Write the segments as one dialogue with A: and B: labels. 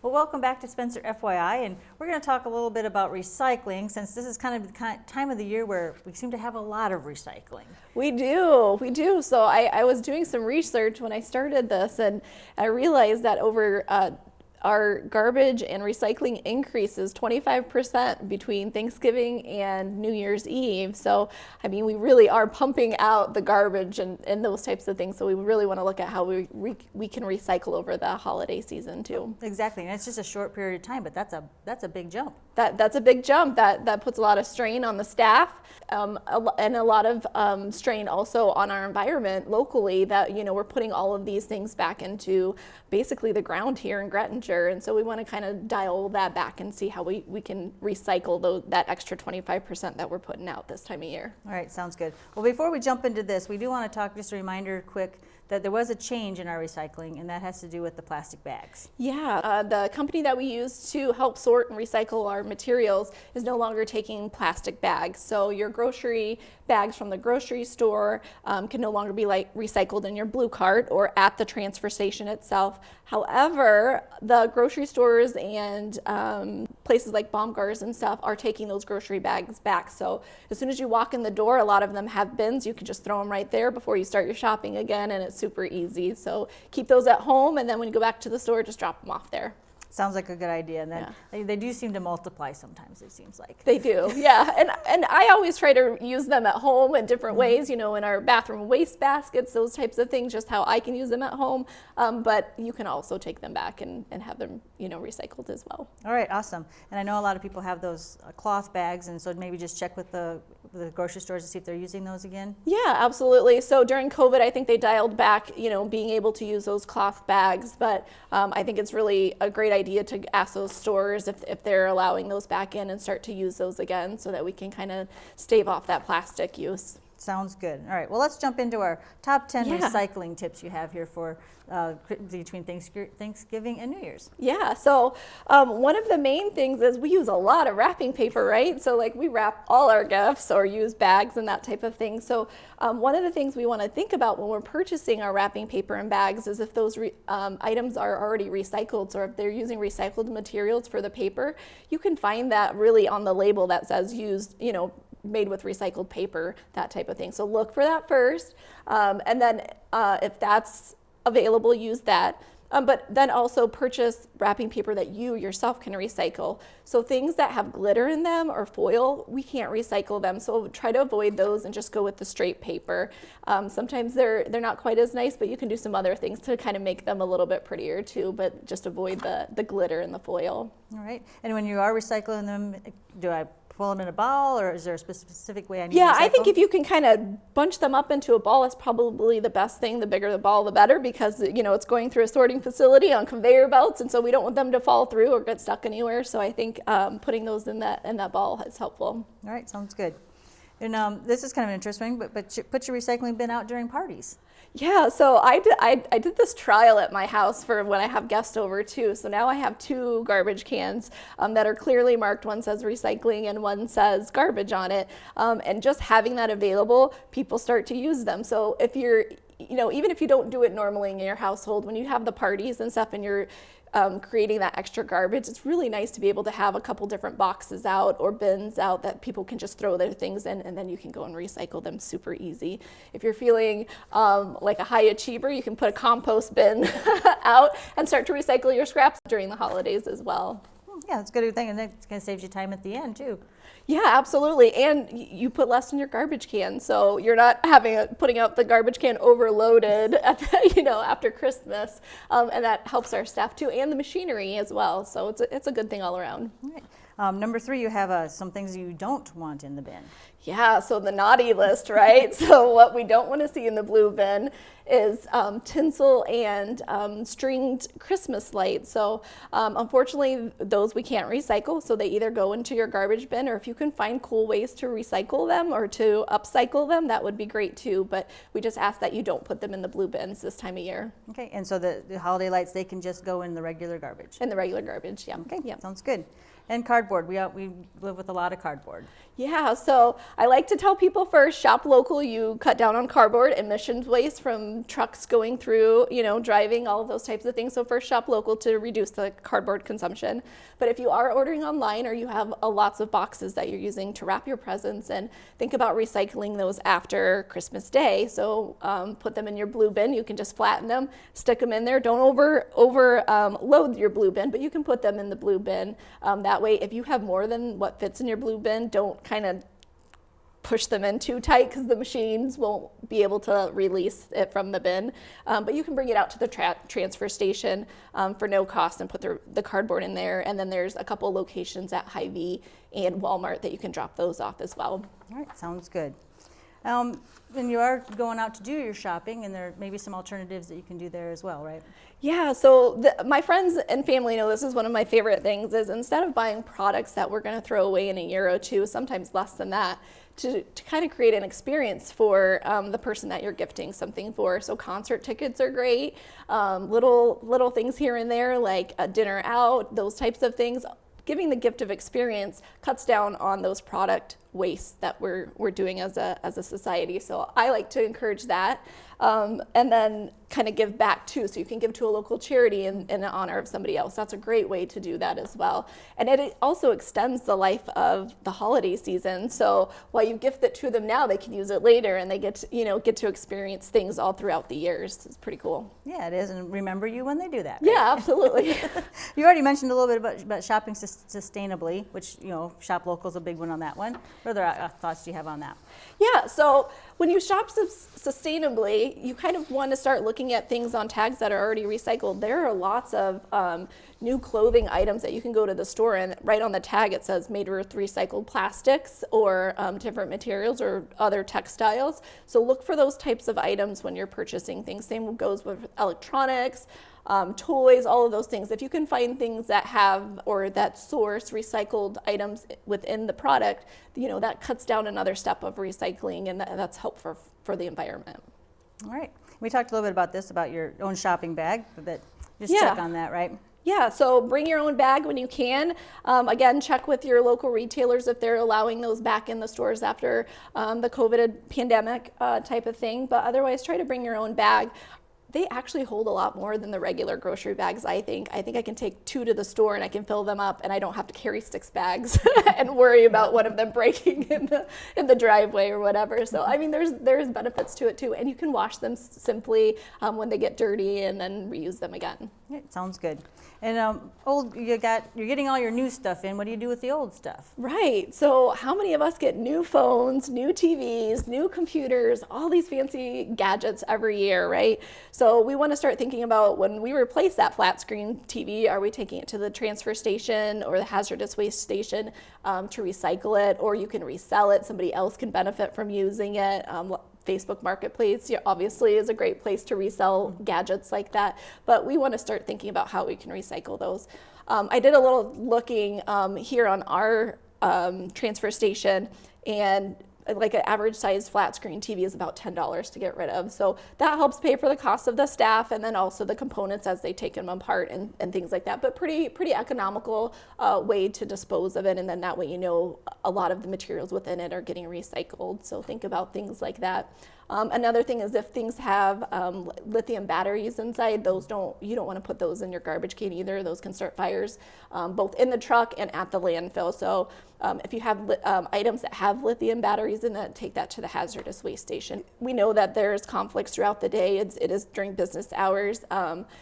A: Well, welcome back to Spencer FYI, and we're going to talk a little bit about recycling, since this is kind of the time of the year where we seem to have a lot of recycling.
B: We do. So I was doing some research when I started this, and I realized that over our garbage and recycling increases 25% between Thanksgiving and New Year's Eve. So, I mean, we really are pumping out the garbage and those types of things. So we really want to look at how we can recycle over the holiday season too.
A: Exactly, and it's just a short period of time, but that's a big jump.
B: That's a big jump. That puts a lot of strain on the staff, and a lot of strain also on our environment locally. That we're putting all of these things back into basically the ground here in Grettinger, and so we want to kind of dial that back and see how we can recycle that extra 25% that we're putting out this time of year.
A: All right, sounds good. Well, before we jump into this, we do want to talk, just a reminder quick, that there was a change in our recycling, and that has to do with the plastic bags.
B: Yeah, the company that we use to help sort and recycle our materials is no longer taking plastic bags. So your grocery bags from the grocery store can no longer be recycled in your blue cart or at the transfer station itself. However, the grocery stores and places like Baumgars and stuff are taking those grocery bags back. So as soon as you walk in the door, a lot of them have bins. You can just throw them right there before you start your shopping again, and it's super easy. So keep those at home, and then when you go back to the store, just drop them off there.
A: Sounds like a good idea, and then they do seem to multiply sometimes, it seems like.
B: They do, yeah. And I always try to use them at home in different ways, in our bathroom waste baskets, those types of things, just how I can use them at home. But you can also take them back and have them, recycled as well.
A: All right, awesome. And I know a lot of people have those cloth bags, and so maybe just check with the grocery stores to see if they're using those again.
B: Yeah, absolutely. So during COVID, I think they dialed back, being able to use those cloth bags. But I think it's really a great idea to ask those stores if they're allowing those back in and start to use those again, so that we can kind of stave off that plastic use.
A: Sounds good. All right, well, let's jump into our top 10 recycling tips you have here for between Thanksgiving and New Year's.
B: Yeah, so one of the main things is we use a lot of wrapping paper, right? So we wrap all our gifts or use bags and that type of thing. So one of the things we want to think about when we're purchasing our wrapping paper and bags is if those items are already recycled, or if they're using recycled materials for the paper. You can find that really on the label that says used, made with recycled paper, that type of thing. So look for that first, and then if that's available, use that. But then also purchase wrapping paper that you yourself can recycle. So things that have glitter in them or foil, we can't recycle them. So try to avoid those and just go with the straight paper. Sometimes they're not quite as nice, but you can do some other things to kind of make them a little bit prettier too, but just avoid the glitter and the foil.
A: All right. And when you are recycling them, do I pull them in a ball, or is there a specific way I need to recycle?
B: I think if you can kind of bunch them up into a ball, it's probably the best thing. The bigger the ball, the better, because it's going through a sorting facility on conveyor belts, and so we don't want them to fall through or get stuck anywhere. So I think putting those in that ball is helpful.
A: All right, sounds good. And this is kind of interesting, but put your recycling bin out during parties.
B: Yeah, so I did this trial at my house for when I have guests over too. So now I have 2 garbage cans that are clearly marked. One says recycling and one says garbage on it. And just having that available, people start to use them. So if you're, even if you don't do it normally in your household, when you have the parties and stuff and you're creating that extra garbage, it's really nice to be able to have a couple different boxes out or bins out that people can just throw their things in, and then you can go and recycle them super easy. If you're feeling like a high achiever, you can put a compost bin out and start to recycle your scraps during the holidays as well.
A: Yeah, that's a good thing, and that's going to save you time at the end too.
B: Yeah, absolutely. And you put less in your garbage can, so you're not putting out the garbage can overloaded at after Christmas, and that helps our staff too, and the machinery as well. So it's a good thing all around.
A: All right. Number 3, you have some things you don't want in the bin.
B: Yeah, so the naughty list, right? So what we don't want to see in the blue bin is tinsel and stringed Christmas lights. So unfortunately, those we can't recycle, so they either go into your garbage bin, or if you can find cool ways to recycle them or to upcycle them, that would be great too. But we just ask that you don't put them in the blue bins this time of year.
A: Okay, and so the holiday lights, they can just go in the regular garbage?
B: In the regular garbage, yeah.
A: Okay,
B: yeah.
A: Sounds good. And cardboard. We live with a lot of cardboard.
B: Yeah, so I like to tell people first, shop local. You cut down on cardboard, emissions waste from trucks going through, driving, all of those types of things. So first, shop local to reduce the cardboard consumption. But if you are ordering online or you have lots of boxes that you're using to wrap your presents, and think about recycling those after Christmas Day. So put them in your blue bin. You can just flatten them, stick them in there. Don't load your blue bin, but you can put them in the blue bin. That way, if you have more than what fits in your blue bin, don't kind of push them in too tight because the machines won't be able to release it from the bin. But you can bring it out to the transfer station for no cost and put the cardboard in there. And then there's a couple locations at Hy-Vee and Walmart that you can drop those off as well.
A: All right, sounds good. And you are going out to do your shopping, and there may be some alternatives that you can do there as well, right?
B: Yeah, so my friends and family know this is one of my favorite things, is instead of buying products that we're going to throw away in a year or two, sometimes less than that, to kind of create an experience for the person that you're gifting something for. So concert tickets are great, little things here and there like a dinner out, those types of things. Giving the gift of experience cuts down on those product waste that we're doing as a society. So I like to encourage that, and then kind of give back too. So you can give to a local charity in honor of somebody else. That's a great way to do that as well. And it also extends the life of the holiday season. So while you gift it to them now, they can use it later, and they get to experience things all throughout the years. It's pretty cool.
A: Yeah, it is, and remember you when they do that.
B: Right? Yeah, absolutely.
A: You already mentioned a little bit about shopping sustainably, which shop local is a big one on that one. What other thoughts do you have on that?
B: Yeah, so when you shop sustainably, you kind of want to start looking at things on tags that are already recycled. There are lots of new clothing items that you can go to the store and right on the tag it says made with recycled plastics or different materials or other textiles. So look for those types of items when you're purchasing things. Same goes with electronics, toys, all of those things. If you can find things that have or that source recycled items within the product, that cuts down another step of recycling, and that's helpful for the environment.
A: All right. We talked a little bit about this, about your own shopping bag, but just check on that, right?
B: Yeah, so bring your own bag when you can. Again, check with your local retailers if they're allowing those back in the stores after the COVID pandemic type of thing. But otherwise, try to bring your own bag. They actually hold a lot more than the regular grocery bags, I think. I think I can take 2 to the store and I can fill them up, and I don't have to carry 6 bags and worry about one of them breaking in the driveway or whatever. So, I mean, there's benefits to it too. And you can wash them simply when they get dirty and then reuse them again.
A: Yeah, sounds good. And you're getting all your new stuff in. What do you do with the old stuff?
B: Right. So how many of us get new phones, new TVs, new computers, all these fancy gadgets every year, right? So we want to start thinking about when we replace that flat screen TV, are we taking it to the transfer station or the hazardous waste station to recycle it, or you can resell it. Somebody else can benefit from using it. Facebook Marketplace obviously is a great place to resell gadgets like that, but we want to start thinking about how we can recycle those. I did a little looking here on our transfer station, and like an average size flat screen TV is about $10 to get rid of. So that helps pay for the cost of the staff and then also the components as they take them apart and things like that. But pretty economical way to dispose of it. And then that way a lot of the materials within it are getting recycled. So think about things like that. Another thing is if things have lithium batteries inside, you don't want to put those in your garbage can either. Those can start fires both in the truck and at the landfill. So if you have items that have lithium batteries in it, take that to the hazardous waste station. We know that there's conflicts throughout the day. It is during business hours.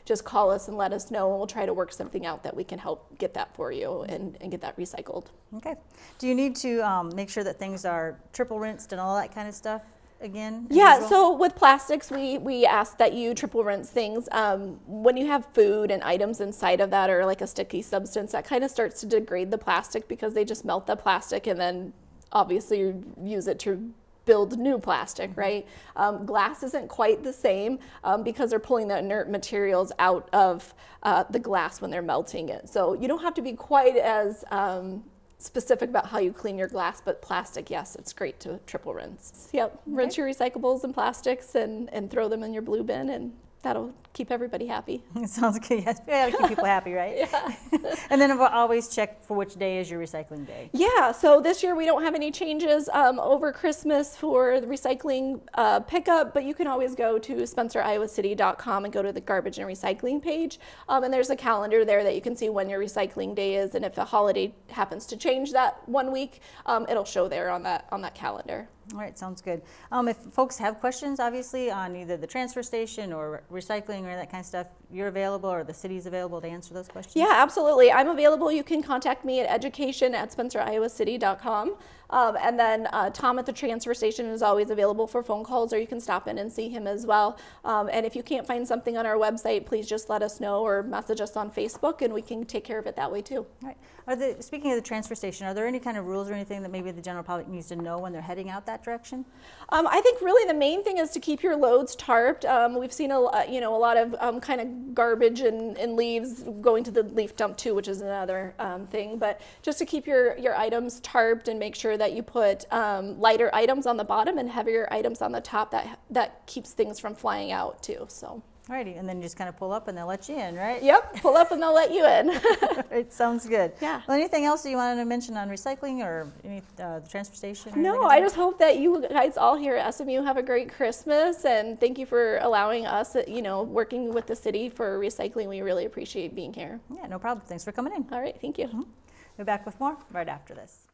B: Just call us and let us know, and we'll try to work something out that we can help get that for you and get that recycled.
A: Okay. Do you need to make sure that things are triple rinsed and all that kind of stuff? Again?
B: Yeah, so with plastics, we ask that you triple rinse things. When you have food and items inside of that or like a sticky substance, that kind of starts to degrade the plastic because they just melt the plastic and then obviously you use it to build new plastic, right? Glass isn't quite the same because they're pulling the inert materials out of the glass when they're melting it. So you don't have to be quite as specific about how you clean your glass, but plastic, yes, it's great to triple rinse. Yep, rinse your recyclables and plastics and throw them in your blue bin, and that'll keep everybody happy.
A: It sounds good. Yes, we gotta keep people happy, right?
B: Yeah.
A: And then we'll always check for which day is your recycling day.
B: Yeah, so this year we don't have any changes over Christmas for the recycling pickup, but you can always go to SpencerIowaCity.com and go to the garbage and recycling page. And there's a calendar there that you can see when your recycling day is, and if a holiday happens to change that 1 week, it'll show there on that calendar.
A: All right, sounds good. If folks have questions, obviously, on either the transfer station or recycling or that kind of stuff, you're available, or the city's available to answer those questions?
B: Yeah, absolutely. I'm available. You can contact me at education@SpencerIowaCity.com. And then Tom at the transfer station is always available for phone calls, or you can stop in and see him as well. And if you can't find something on our website, please just let us know or message us on Facebook, and we can take care of it that way too.
A: All right. Speaking of the transfer station, are there any kind of rules or anything that maybe the general public needs to know when they're heading out that direction?
B: I think really the main thing is to keep your loads tarped. We've seen a lot of kind of garbage and leaves going to the leaf dump too, which is another thing. But just to keep your items tarped and make sure that you put lighter items on the bottom and heavier items on the top, that keeps things from flying out too. So.
A: Alrighty, and then you just kind of pull up and they'll let you in, right?
B: Yep, pull up and they'll let you in.
A: It sounds good.
B: Yeah.
A: Well, anything else that you wanted to mention on recycling or the transfer station? Or
B: No,
A: anything
B: I
A: like
B: just hope that you guys all here at SMU have a great Christmas, and thank you for allowing us, working with the city for recycling. We really appreciate being here.
A: that? Yeah, no problem. Thanks for coming in.
B: All right, thank you.
A: We'll be back with more right after this.